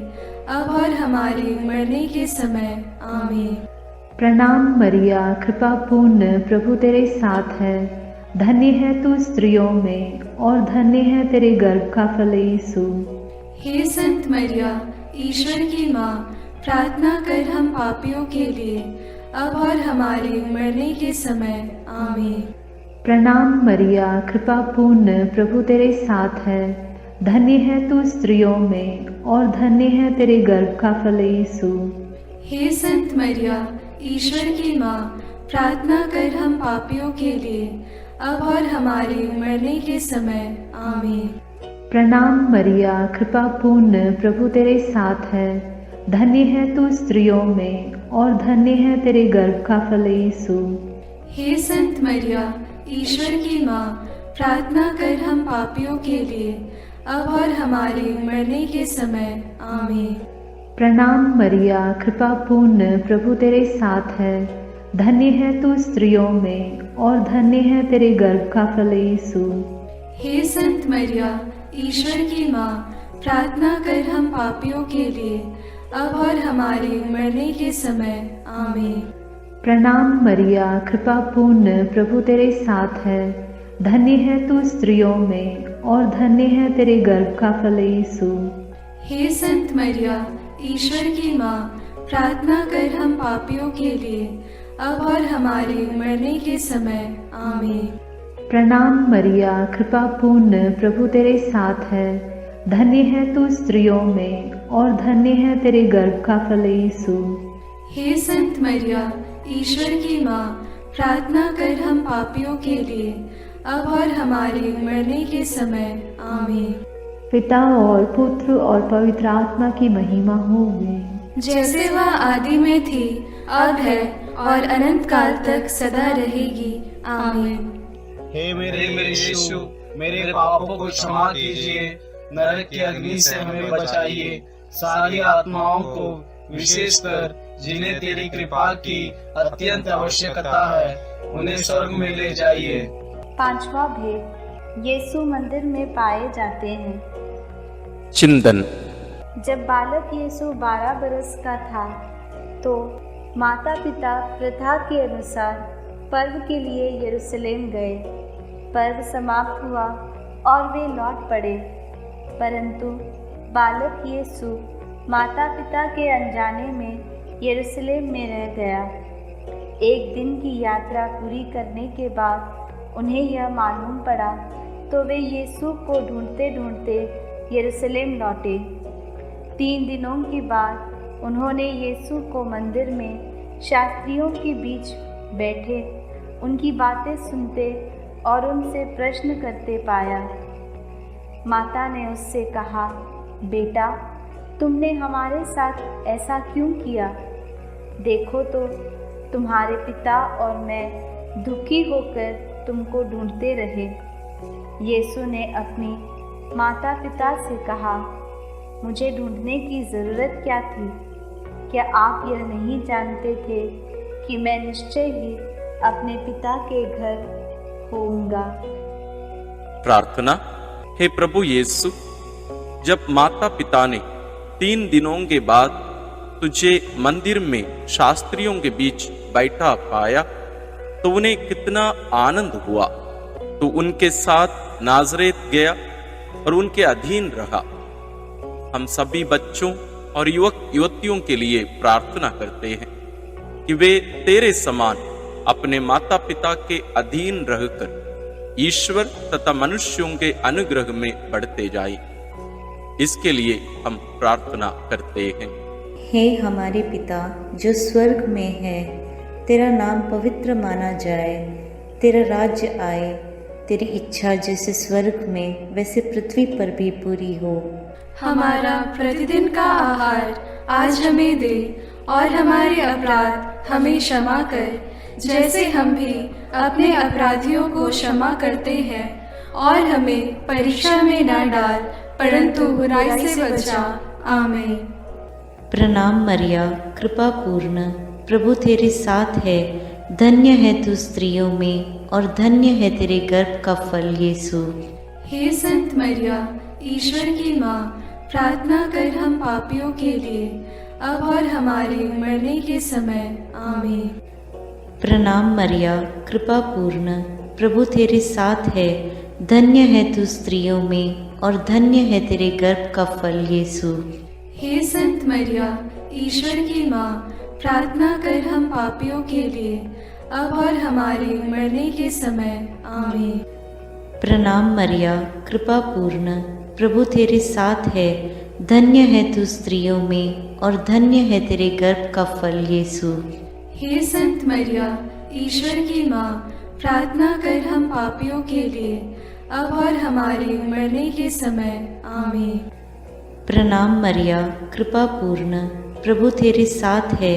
अब और हमारे मरने के समय। आमीन। प्रणाम मरिया, कृपा पूर्ण, प्रभु तेरे साथ है। धन्य है तू स्त्रियों में और धन्य है तेरे गर्भ का फल यीशु। हे संत मरिया, ईश्वर की माँ, प्रार्थना कर हम पापियों के लिए, अब और हमारे मरने के समय। आमीन। प्रणाम मरिया, कृपा पूर्ण, प्रभु तेरे साथ है। धन्य है तू स्त्रियों में और धन्य है तेरे गर्भ का फल यीशु। हे संत मरिया, ईश्वर की माँ, प्रार्थना कर हम पापियों के लिए, अब और हमारे मरने के समय। आमीन। प्रणाम मरिया, कृपा पूर्ण, प्रभु तेरे साथ है। धन्य है तू स्त्रियों में और धन्य है तेरे गर्भ का फल यीशु। हे संत मरिया, ईश्वर की माँ, प्रार्थना कर हम पापियों के लिए, अब और हमारे मरने के समय। आमीन। प्रणाम मरिया, कृपा पूर्ण, प्रभु तेरे साथ है। धन्य है तू स्त्रियों में और धन्य है तेरे गर्भ का फल यीशु। हे संत मरिया, ईश्वर की माँ, प्रार्थना कर हम पापियों के लिए अब और हमारे मरने के समय आमीन। प्रणाम मरिया, कृपा पूर्ण, प्रभु तेरे साथ है। धन्य है तू स्त्रियों में और धन्य है तेरे गर्भ का फल यीशु। हे संत मरिया, ईश्वर की माँ, प्रार्थना कर हम पापियों के लिए अब और हमारे मरने के समय आमीन। प्रणाम मरिया, कृपा पूर्ण, प्रभु तेरे साथ है। धन्य है तू स्त्रियों में और धन्य है तेरे गर्भ का फल यीशु। हे संत मरिया, ईश्वर की माँ, प्रार्थना कर हम पापियों के लिए अब और हमारे मरने के समय आमीन। पिता और पुत्र और पवित्र आत्मा की महिमा होवे, जैसे वह आदि में थी, अब है और अनंत काल तक सदा रहेगी आमीन। हे मेरे यीशु, मेरे पापों को क्षमा कीजिए, नरक की अग्नि से हमें बचाइए, सारी आत्माओं को विशेषकर जिन्हें तेरी कृपा की अत्यंत आवश्यकता है उन्हें स्वर्ग में ले जाइए। पांचवा भेद, यीशु मंदिर में पाए जाते हैं। चिंतन। जब बालक यीशु 12 बरस का था तो माता पिता प्रथा के अनुसार पर्व के लिए यरूशलेम गए। पर्व समाप्त हुआ और वे लौट पड़े, परंतु बालक यीशु माता पिता के अनजाने में यरूशलेम में रह गया। एक दिन की यात्रा पूरी करने के बाद उन्हें यह मालूम पड़ा तो वे यीशु को ढूंढते ढूंढते यरूशलेम लौटे। 3 दिनों के बाद उन्होंने यीशु को मंदिर में शास्त्रियों के बीच बैठे उनकी बातें सुनते और उनसे प्रश्न करते पाया। माता ने उससे कहा, बेटा, तुमने हमारे साथ ऐसा क्यों किया? देखो तो तुम्हारे पिता और मैं दुखी होकर तुमको ढूंढते रहे। यीशु ने अपनी माता पिता से कहा, मुझे ढूंढने की ज़रूरत क्या थी? क्या आप यह नहीं जानते थे कि मैं निश्चय ही अपने पिता के घर होऊंगा? प्रार्थना। हे प्रभु यीशु, जब माता पिता ने 3 दिनों के बाद तुझे मंदिर में शास्त्रियों के बीच बैठा पाया तो उन्हें कितना आनंद हुआ। तो उनके साथ नाज़रेत गया और उनके अधीन रहा। हम सभी बच्चों और युवक युवतियों के लिए प्रार्थना करते हैं कि वे तेरे समान अपने माता पिता के अधीन रहकर ईश्वर तथा मनुष्यों के अनुग्रह में बढ़ते जाएं। इसके लिए हम प्रार्थना करते हैं। हे हमारे पिता जो स्वर्ग में है, तेरा नाम पवित्र माना जाए, तेरा राज्य आए, तेरी इच्छा जैसे स्वर्ग में वैसे पृथ्वी पर भी पूरी हो। हमारा प्रतिदिन का आहार आज हमें दे और हमारे अपराध हमें क्षमा कर, जैसे हम भी अपने अपराधियों को क्षमा करते हैं, और हमें परीक्षा में न डाल परंतु बुराई से बचा। आमीन। प्रणाम मरिया, कृपा पूर्ण, प्रभु तेरे साथ है। धन्य है तू स्त्रियों में और धन्य है तेरे गर्भ का फल यीशु। हे संत मरिया, ईश्वर की माँ, प्रार्थना कर हम पापियों के लिए अब और हमारे मरने के समय। आमीन। प्रणाम मरिया, कृपा पूर्ण, प्रभु तेरे साथ है। धन्य है तू स्त्रियों में और धन्य है तेरे गर्भ का फल यीशु। हे संत मरिया, ईश्वर की माँ, प्रार्थना कर हम पापियों के लिए अब और हमारे मरने के समय। आमीन। प्रणाम मरिया, कृपा पूर्ण, प्रभु तेरे साथ है। धन्य है तू स्त्रियों में और धन्य है तेरे गर्भ का फल यीशु। हे संत मरिया, ईश्वर की माँ, प्रार्थना कर हम पापियों के लिए अब और हमारे मरने के समय। आमीन। प्रणाम मरिया, कृपा पूर्ण, प्रभु तेरे साथ है।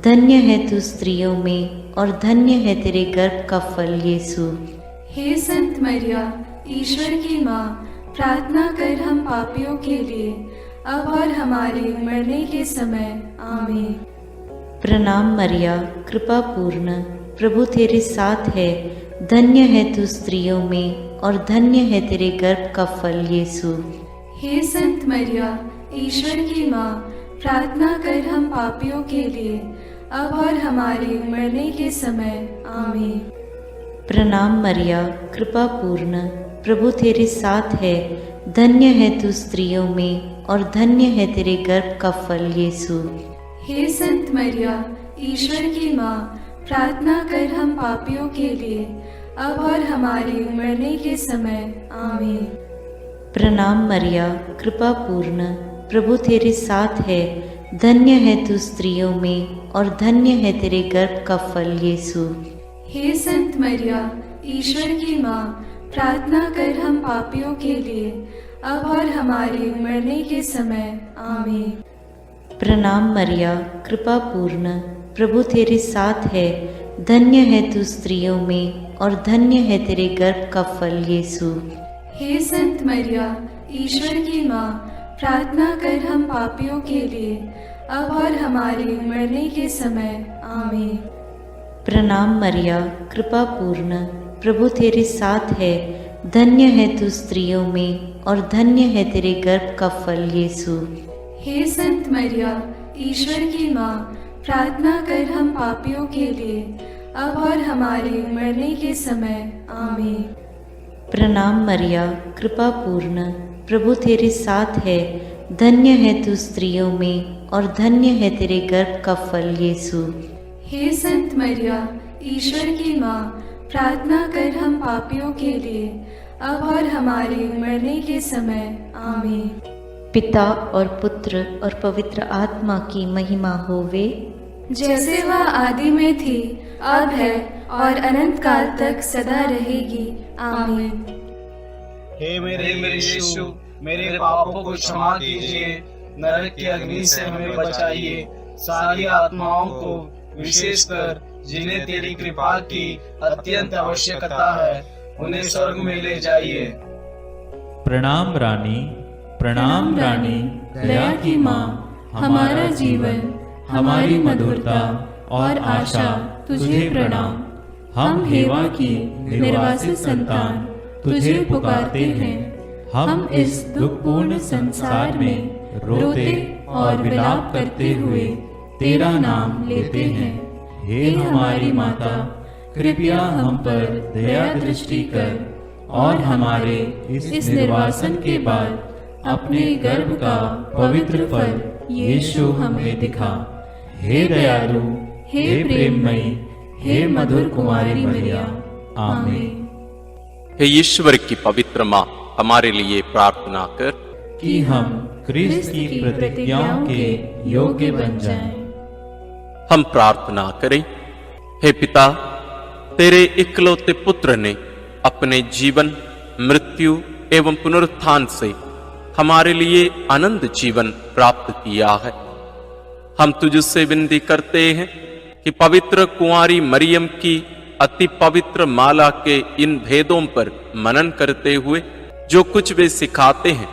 धन्य है तू स्त्रियों में और धन्य है तेरे गर्भ का फल यीशु। हे संत मरिया, ईश्वर की माँ, प्रार्थना कर हम पापियों के लिए अब और हमारे मरने के समय। आमीन। प्रणाम मरिया, कृपा पूर्ण, प्रभु तेरे साथ है। धन्य है तू स्त्रियों में और धन्य है तेरे गर्भ का फल यीशु। हे संत मरिया, ईश्वर की माँ, प्रार्थना कर हम पापियों के लिए, अब और हमारे मरने के समय। आमीन। प्रणाम मरिया, कृपा पूर्ण, प्रभु तेरे साथ है। धन्य है तू स्त्रियों में और धन्य है तेरे गर्भ का फल यीशु। हे संत मरिया, ईश्वर की माँ, प्रार्थना कर हम पापियों के लिए, अब और हमारे मरने के समय। आमीन। प्रणाम मरिया, कृपा पूर्ण, प्रभु तेरे साथ है। धन्य है तू स्त्रियों में और धन्य है तेरे गर्भ का फल यीशु। हे संत मरिया, ईश्वर की माँ, प्रार्थना कर हम पापियों के लिए, अब और हमारे मरने के समय। आमीन। प्रणाम मरिया, कृपा पूर्ण, प्रभु तेरे साथ है। धन्य है तू स्त्रियों में और धन्य है तेरे गर्भ का फल यीशु। हे संत मरिया, ईश्वर की माँ, प्रार्थना कर हम पापियों के लिए, अब और हमारे मरने के समय। आमीन। प्रणाम मरिया, कृपा पूर्ण, प्रभु तेरे साथ है। धन्य है तू स्त्रियों में और धन्य है तेरे गर्भ का फल यीशु। हे संत मरिया, ईश्वर की माँ, प्रार्थना कर हम पापियों के लिए, अब और हमारे मरने के समय। आमीन। प्रणाम मरिया, कृपा पूर्ण, प्रभु तेरे साथ है। धन्य है तू स्त्रियों में और धन्य है तेरे गर्भ का फल यीशु। हे संत मरिया, ईश्वर की माँ, प्रार्थना कर हम पापियों के लिए, अब और हमारे मरने के समय। आमीन। पिता और पुत्र और पवित्र आत्मा की महिमा होवे, जैसे वह आदि में थी, अब है और अनंत काल तक सदा रहेगी। आमीन। हे मेरे यीशु, मेरे पापों को क्षमा कीजिए, नरक की अग्नि से हमें बचाइए, सारी आत्माओं को, विशेषकर जिन्हें तेरी कृपा की अत्यंत आवश्यकता है, उन्हें स्वर्ग में ले जाइए। प्रणाम रानी, प्रणाम रानी, दया की माँ, हमारा जीवन, हमारी मधुरता और आशा तुझे प्रणाम। हम हेवा की निर्वासित संतान तुझे पुकारते हैं। हम इस दुखपूर्ण संसार में रोते और विलाप करते हुए तेरा नाम लेते हैं। हे हमारी माता, कृपया हम पर दया दृष्टि कर और हमारे इस निर्वासन के बाद अपने गर्भ का पवित्र फल यीशु हमें दिखा। हे दयालु, हे प्रेममयी, हे मधुर कुमारी मरिया। आमीन। हे ईश्वर की पवित्र माँ, हमारे लिए प्रार्थना कर कि हम क्रिस्त की प्रतिज्ञाओं के योग्य बन जाएं। हम प्रार्थना करें। हे पिता, तेरे इकलौते पुत्र ने अपने जीवन, मृत्यु एवं पुनरुत्थान से हमारे लिए अनंत जीवन प्राप्त किया है। हम तुझसे विनती करते हैं कि पवित्र कुंवारी मरियम की अति पवित्र माला के इन भेदों पर मनन करते हुए जो कुछ वे सिखाते हैं,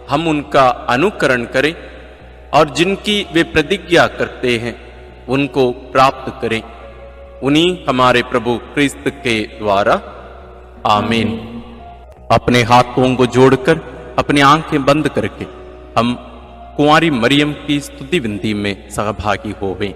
हम उनका अनुकरण करें और जिनकी वे प्रतिज्ञा करते हैं उनको प्राप्त करें। उन्हीं हमारे प्रभु क्रिस्त के द्वारा। आमीन। अपने हाथों को जोड़कर अपनी आंखें बंद करके हम कुंवारी मरियम की स्तुति विनती में सहभागी होवें।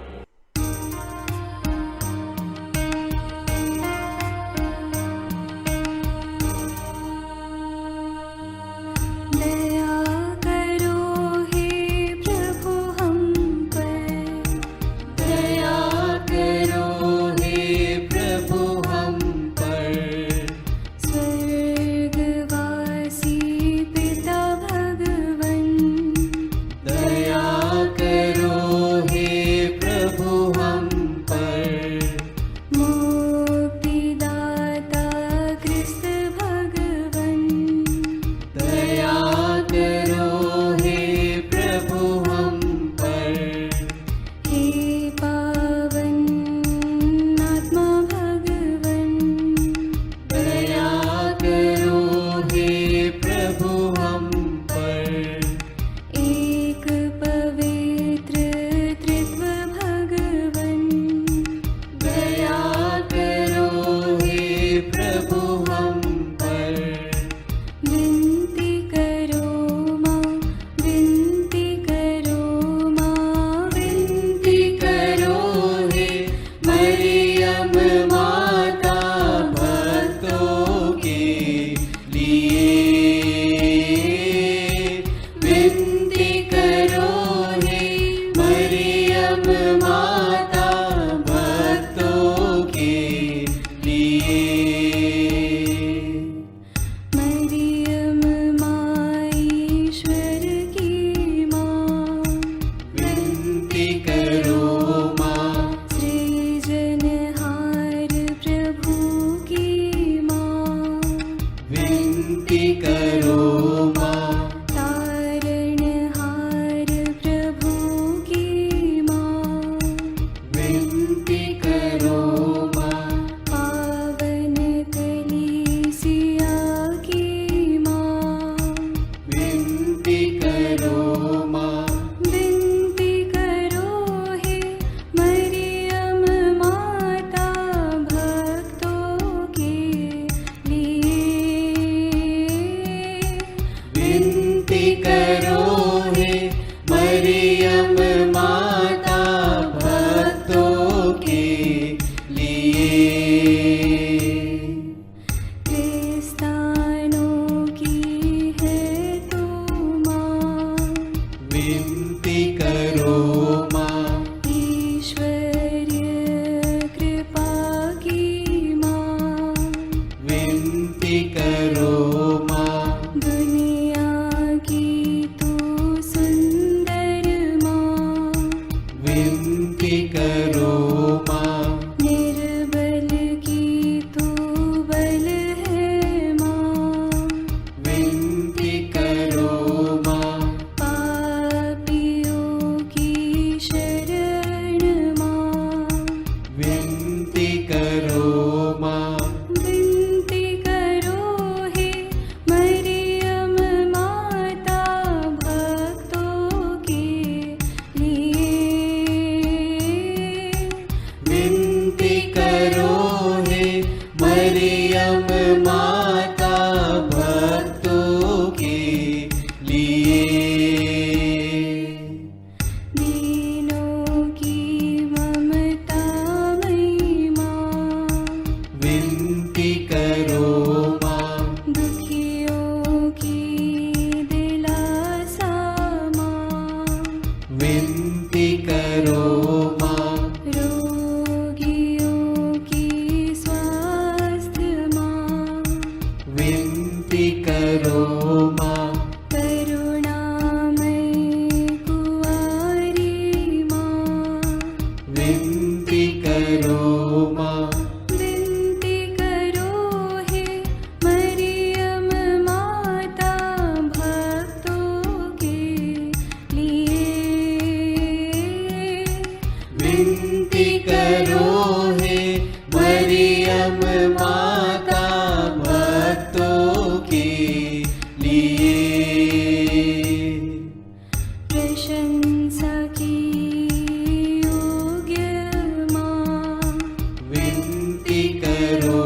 विनती करो माँ। दुखियों की दिलासा माँ, विनती करो माँ। रोगियों की स्वास्थ्य माँ, विनती करो माँ। करुणामयी कुंवारी माँ, विनती करो माँ। विनती करो हे मरियम माता भक्तों के लिए। विनती करो हे मरियम माता भक्तों के लिए। प्रशंसा की योग्य माँ, विनती करो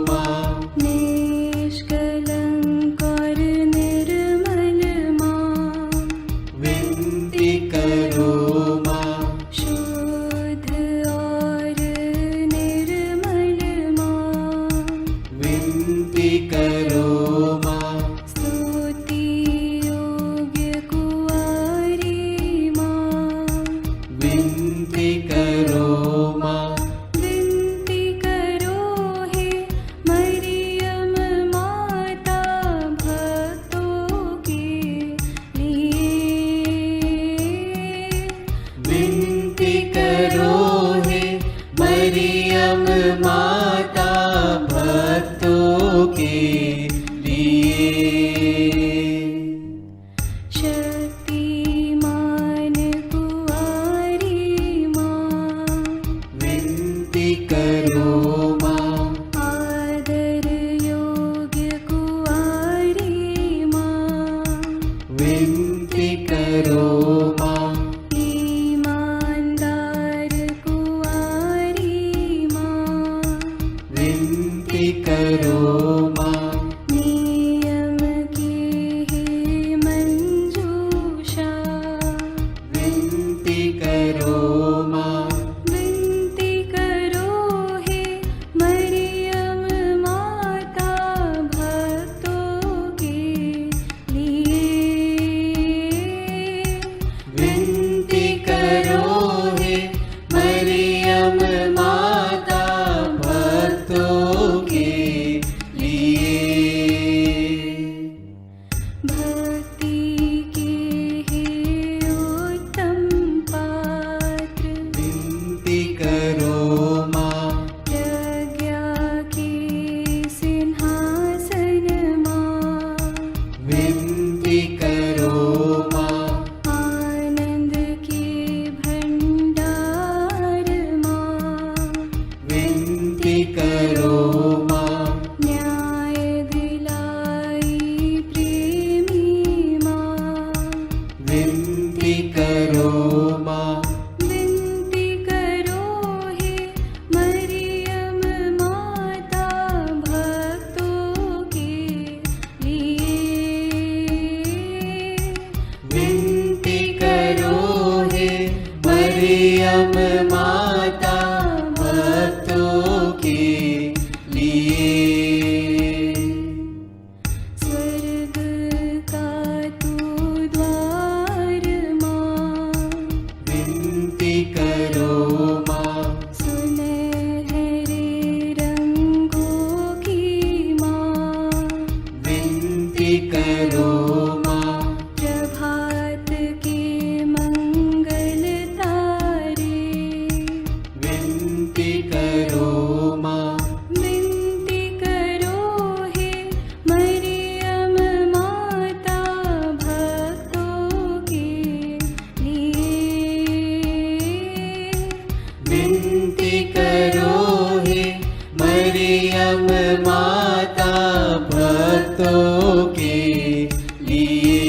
माँ। निष्कलंक और निर्मल माँ, विनती करो माँ। शुद्ध और निर्मल माँ, विनती करो माँ। स्तुति योग्य कुंवारी माँ, विनती करो माँ। विनती करो हे मरियम माता भक्तों के लिए। विनती करो हे मरियम माता भक्तों के लिए। शक्तिमान कुंवारी माँ, विनती करो माँ। आदर योग्य कुंवारी माँ, विनती करो माँ। ईमानदार कुंवारी माँ, विनती करो माँ। नियम की हे मंजूषा, विनती करो माँ। विनती करो हे मरियम माता भक्तों के लिए। विनती करो हे मरियम माता भक्तों के लिए। भक्ति के हे उत्तम पात्र, विनती करो माँ। प्रज्ञा के सिंहासन माँ, विनती करो माँ। आनंद के भंडार माँ, विनती करो माँ। न्याय दिलाई प्रेमी माँ, विनती करो माँ। विनती करो हे मरियम माता भक्तों के लिए। विनती करो हे मरियम माता भक्तों के लिए। स्वर्ग का तू द्वार माँ, विनती करो माँ। सुनहरे रंगों की माँ, विनती करो माँ। प्रभात के मंगल तारे, विनती करो माँ। विनती करो हे मरियम माता भक्तों के लिए। विनती करो हे मरियम माता भक्तों के लिए।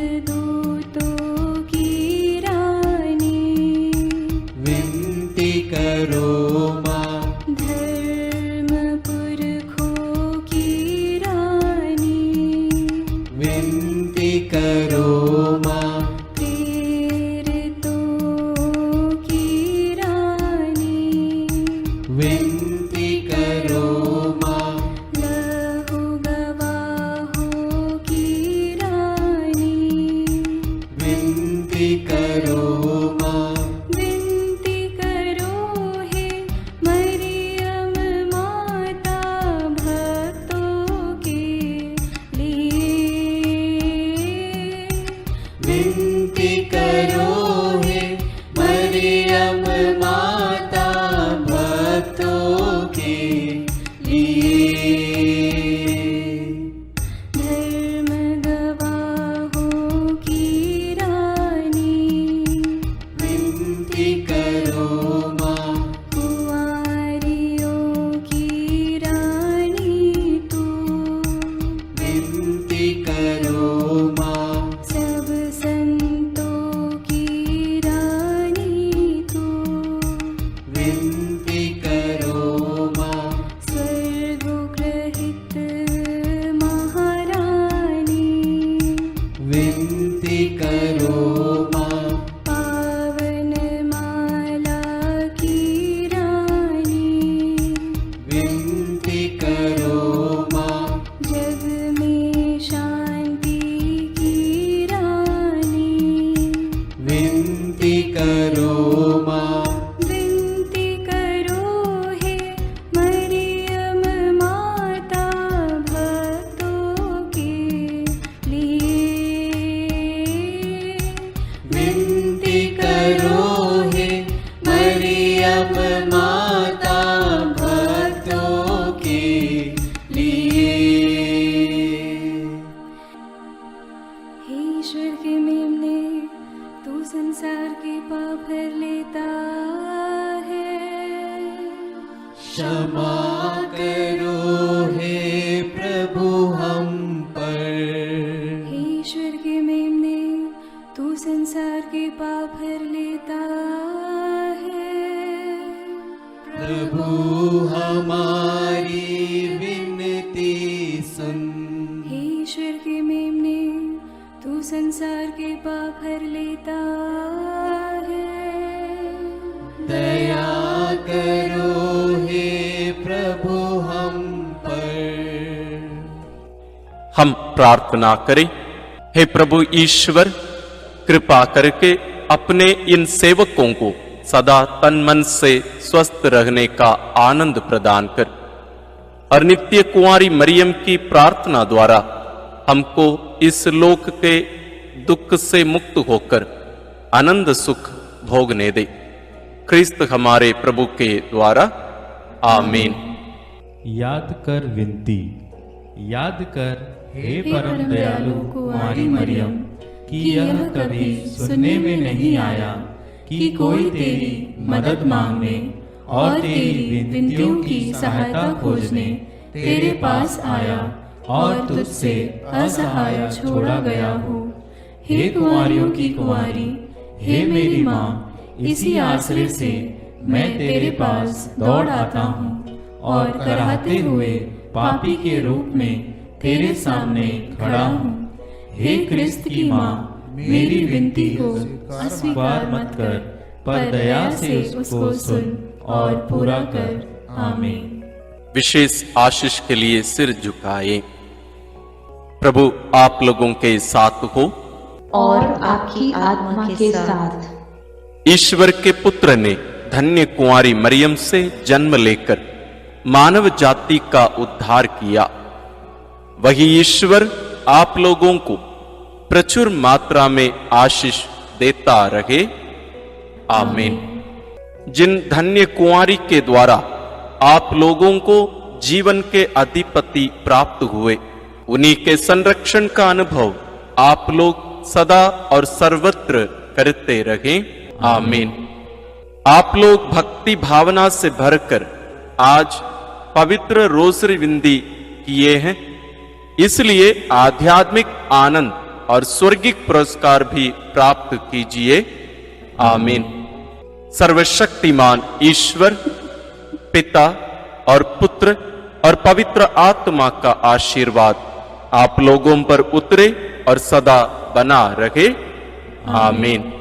देवदूतों की रानी, विनती करो माँ। धर्म पुरखों की रानी, विनती करो माँ। प्रेरितों की रानी, विनती करो माँ। लहू गवाहों की रानी, विनती करो माँ। विनती करो हे मरियम माता भक्तों के लिए। विनती करो हे मरियम माता भक्तों के लिए। धर्म गवाहों की रानी, विनती करो माँ। कुंवारियों की रानी तू, विनती करो माँ। सब संतों की रानी तू, विनती करो माँ। स्वर्गोग्रहित महारानी, विनती करो माँ। पावन माला की रानी, विनती करो माँ। जग में शांति की रानी, विनती करो माँ। विनती करो हे मरियम माता भक्तों के लिए। विनती करो हे मरियम माता भक्तों के लिए। हे ईश्वर के मेमने, तू संसार के पाप भर लेता है। क्षमा करो हे प्रभु हम पर। हे ईश्वर के मेमने, तू संसार के पाप भर लेता है। प्रभु हमारी विनती सुन। हे ईश्वर के मेमने, तू संसार के पाप भर लेता है। दया करो हे प्रभु हम पर। हम प्रार्थना करें। हे प्रभु ईश्वर, कृपा करके अपने इन सेवकों को सदा तन मन से स्वस्थ रहने का आनंद प्रदान कर और नित्य कुंवारी मरियम की प्रार्थना द्वारा हमको इस लोक के दुख से मुक्त होकर आनंद सुख भोगने दे। क्रिस्त हमारे प्रभु के द्वारा आमीन। याद कर विनती। याद कर हे परम दयालु कुंवारी मरियम, कि यह कभी सुनने में नहीं आया कि कोई तेरी मदद मांगने और तेरी विनतियों की सहायता खोजने तेरे पास आया और तुझसे असहाय छोड़ा गया हो। हे कुंवारियों की कुंवारी, हे मेरी माँ, इसी आश्रय से मैं तेरे पास दौड़ आता हूँ और कराहते हुए पापी के रूप में तेरे सामने खड़ा हूँ। हे क्रिस्त की माँ, मेरी विनती को अस्वीकार मत कर, पर दया से उसको सुन और पूरा कर। आमीन। विशेष आशीष के लिए सिर झुकाए। प्रभु आप लोगों के साथ हो और आपकी आत्मा के साथ। ईश्वर के पुत्र ने धन्य कुंवारी मरियम से जन्म लेकर मानव जाति का उद्धार किया। वही ईश्वर आप लोगों को प्रचुर मात्रा में आशीष देता रहे। आमीन। जिन धन्य कुंवारी के द्वारा आप लोगों को जीवन के अधिपति प्राप्त हुए, उन्हीं के संरक्षण का अनुभव आप लोग सदा और सर्वत्र करते रहे। आमीन। आप लोग भक्ति भावना से भरकर आज पवित्र रोसरी विंदी किए हैं, इसलिए आध्यात्मिक आनंद और स्वर्गिक पुरस्कार भी प्राप्त कीजिए। आमीन। सर्वशक्तिमान ईश्वर पिता और पुत्र और पवित्र आत्मा का आशीर्वाद आप लोगों पर उतरे और सदा बना रहे। आमीन।